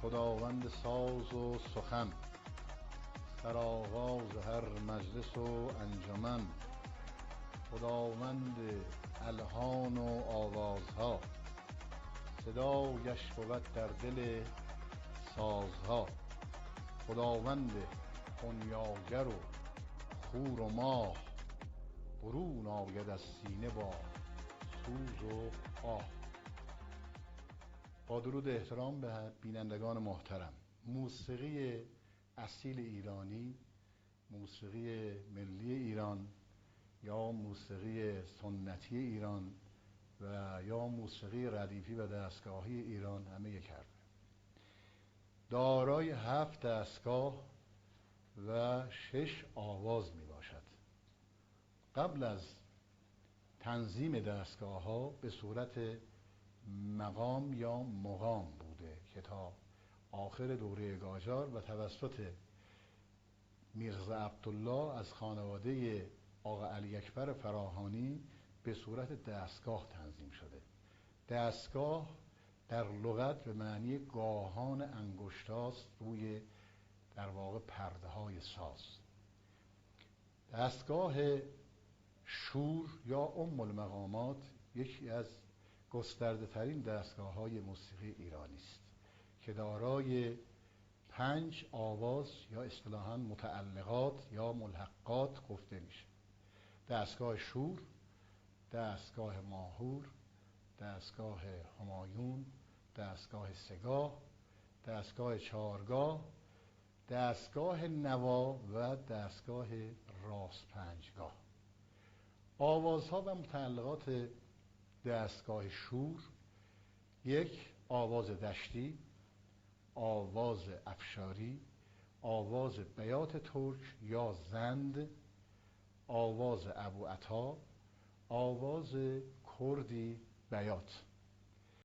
خداوند ساز و سخن، سرآغاز هر مجلس و انجمن، خداوند الحان و آوازها، صدایش بود در دل سازها. خداوند خنیاگر و خور و ماه، برون آید از سینه با سوز و آه. با درود احترام به بینندگان محترم، موسیقی اصیل ایرانی، موسیقی ملی ایران یا موسیقی سنتی ایران و یا موسیقی ردیفی و دستگاهی ایران همه یک حرفه. دارای 7 دستگاه و 6 آواز می باشد. قبل از تنظیم دستگاه ها به صورت مقام یا مقام بوده که تا آخر دوره قاجار و توسط میرزا عبدالله از خانواده آقا علی اکبر فراهانی به صورت دستگاه تنظیم شده. دستگاه در لغت به معنی گاهان انگشتاست روی در واقع پرده های ساز. دستگاه شور یا ام المقامات یکی از گسترده ترین دستگاه های موسیقی ایرانی است که دارای 5 آواز یا اصطلاحاً متعلقات یا ملحقات گفته میشه. دستگاه شور، دستگاه ماهور، دستگاه همایون، دستگاه سگاه، دستگاه چهارگاه، دستگاه نوا و دستگاه راست پنجگاه. آوازها و متعلقات دستگاه شور: 1 آواز دشتی، آواز افشاری، آواز بیات ترک یا زند، آواز ابو عطا، آواز کردی بیات.